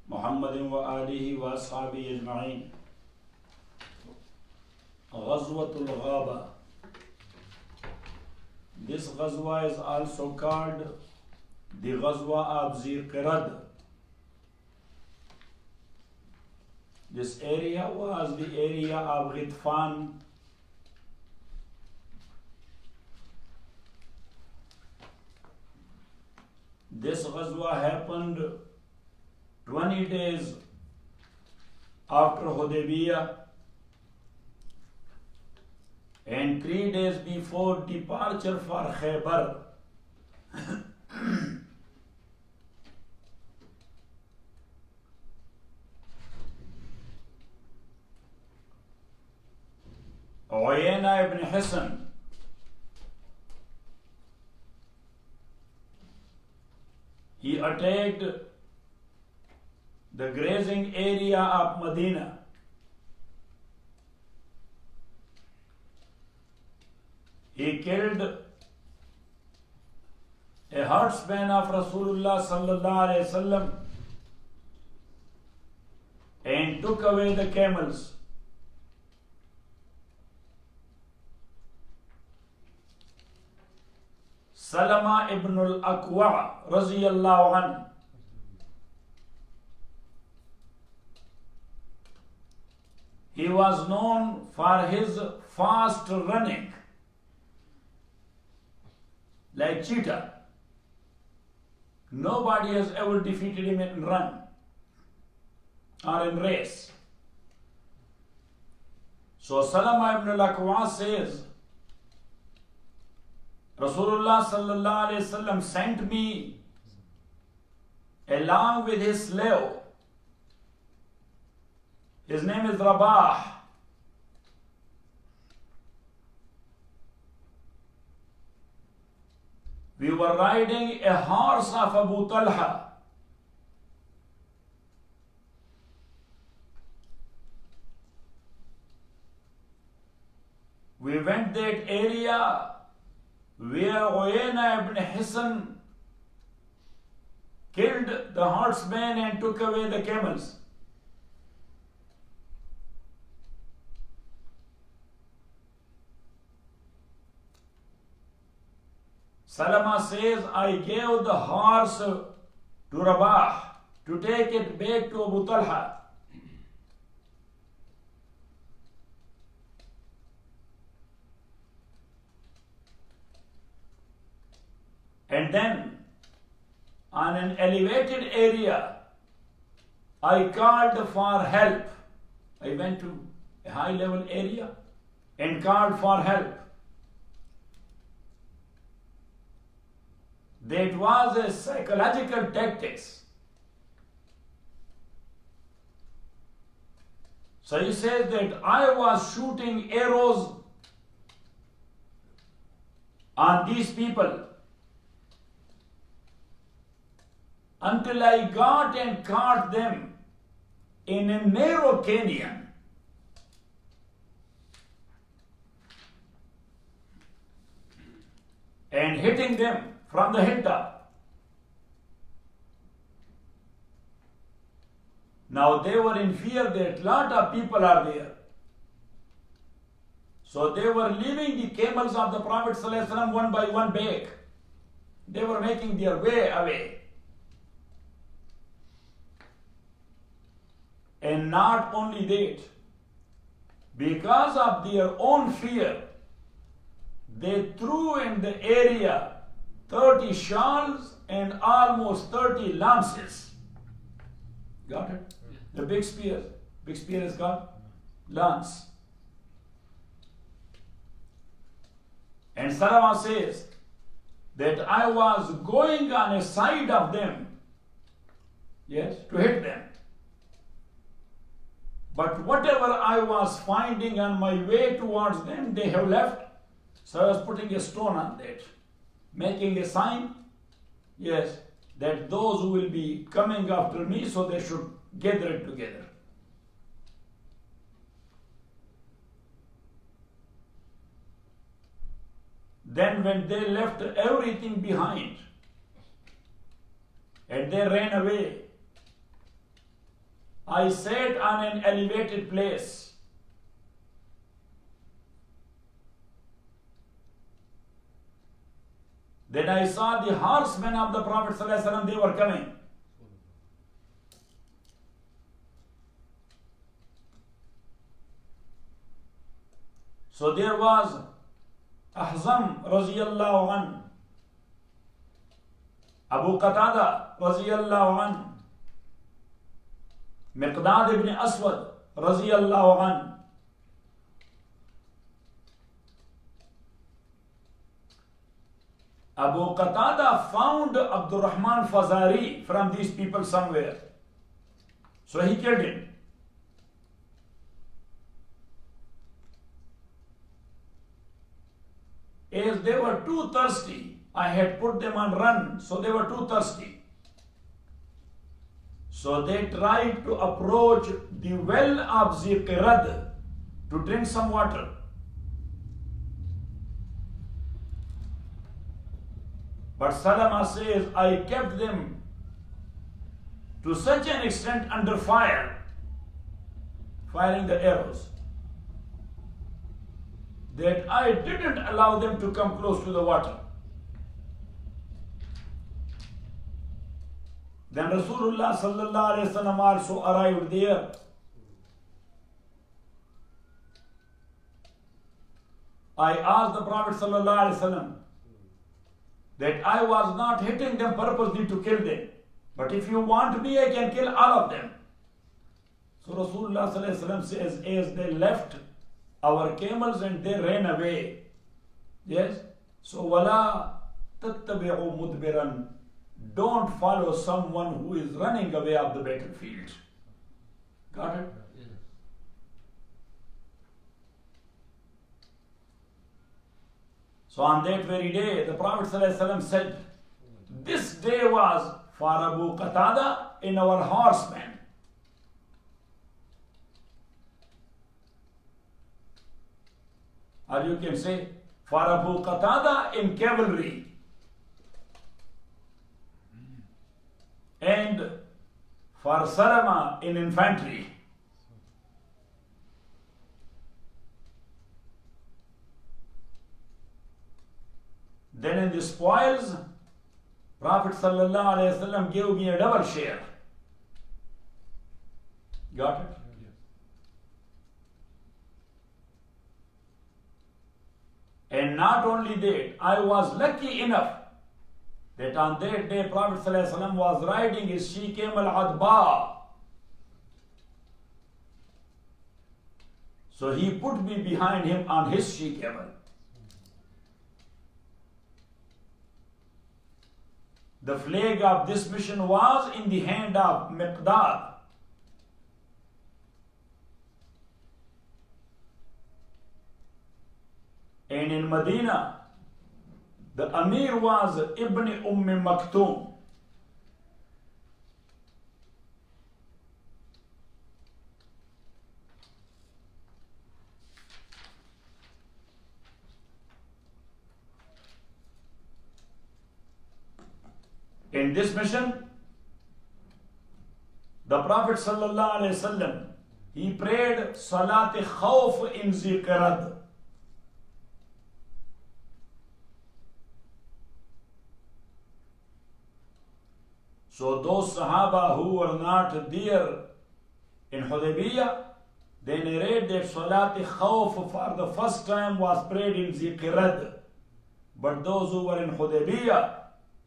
محمد وآله وأصحابه أجمعين. Ghazwatul Ghaba. This Ghazwa is also called the Ghazwa of Zir Qirad. This area was the area of Ghatfan. This Ghazwa happened 20 days after Hudaybiyah and 3 days before departure for Khaybar. Uyayna ibn Hisn, he attacked the grazing area of Medina. He killed a herdsman of Rasulullah sallallahu alaihi wasallam and took away the camels. Salama ibn al-Aqwa raziyallahu anhu, he was known for his fast running like cheetah. Nobody has ever defeated him in run or in race. So Salama ibn al-Aqwa says, Rasulullah sallallahu alaihi wasallam sent me along with his slave. His name is Rabah. We were riding a horse of Abu Talha. We went that area where Uyayna ibn Hisn killed the herdsman and took away the camels. Salama says, I gave the horse to Rabah to take it back to Abu Talha. And then, on an elevated area, I called for help. I went to a high level area and called for help. That was a psychological tactics. So he says that I was shooting arrows on these people until I got and caught them in a narrow canyon. And hitting them from the hilltop. Now they were in fear that lot of people are there. So they were leaving the camels of the Prophet ﷺ one by one back. They were making their way away. And not only that, because of their own fear, they threw in the area 30 shawls and almost 30 lances. Got it? The big spear. Big spear is called lance. And Salama says that I was going on a side of them, yes, to hit them. But whatever I was finding on my way towards them, they have left. So I was putting a stone on that, making a sign, yes, that those who will be coming after me, so they should gather it together. Then when they left everything behind and they ran away, I sat on an elevated place. Then I saw the horsemen of the Prophet ﷺ, they were coming. So there was Ahzam Raziyallahu an, Abu Qatada Raziyallahu an, Miqdad ibn Aswad Raziyallahu an. Abu Qatada found Abdurrahman Fazari from these people somewhere. So he killed him. As they were too thirsty, I had put them on run, so they were too thirsty. So they tried to approach the well of Ziqirad to drink some water. But Salama says, I kept them to such an extent under fire, firing the arrows, that I didn't allow them to come close to the water. Then Rasulullah sallallahu alaihi wasallam also arrived there. I asked the Prophet sallallahu alaihi wasallam that I was not hitting them purposely to kill them, but if you want me, I can kill all of them. So Rasulullah sallallahu alaihi wasallam says, as they left our camels and they ran away. Yes? So wala tattabi'u mudbiran. Don't follow someone who is running away of the battlefield. Got it? Yes. So on that very day, the Prophet ﷺ said, this day was for Abu Qatada in our horsemen. Or you can say, for Abu Qatada in cavalry. And for Salama in infantry. Then in the spoils, Prophet sallallahu alaihi wasallam gave me a double share. Got it? And not only that, I was lucky enough that on that day Prophet sallallahu alaihi wasallam was riding his she camel Adba. So he put me behind him on his she camel. The flag of this mission was in the hand of Miqdad. And in Medina, the Amir was Ibn Maktoum. In this mission, the Prophet sallallahu alaihi wasallam, he prayed Salat Khawf in Ziqirad. So those Sahaba who were not there in Hudaybiyah, they narrate that Salat Khawf for the first time was prayed in Ziqirad. But those who were in Hudaybiyah,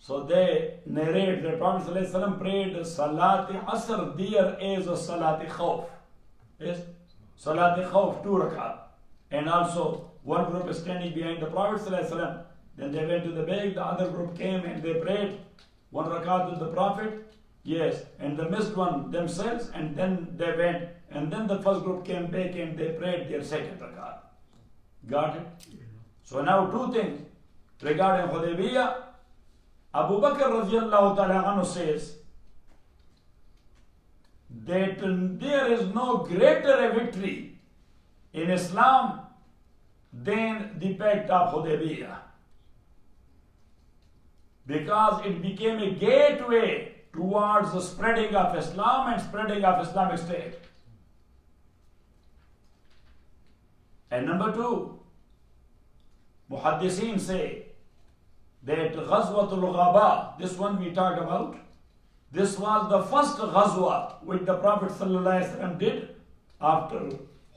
so they narrate that Prophet ﷺ prayed Salat Asr there as a Salat Khawf. Yes? Salat Khawf, 2 rakat. And also one group is standing behind the Prophet ﷺ. Then they went to the back, the other group came and they prayed 1 rakat with the Prophet. Yes, and they missed one themselves and then they went. And then the first group came back and they prayed their second rakat. Got it? So now 2 things regarding Hudaybiyah. Abu Bakr radiallahu ta'ala anhu says that there is no greater a victory in Islam than the Pact of Hudaybiyah, because it became a gateway towards the spreading of Islam and spreading of Islamic State. And number two, Muhaddiseen say that Ghazwatul Ghaba, this one we talked about, this was the first Ghazwa which the Prophet ﷺ did after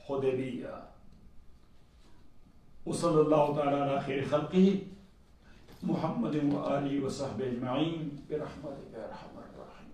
Hudaybiyah. وصلى الله تعالى على خير خلقه محمد وآله وصحبه أجمعين برحمتك يا أرحم الراحمين.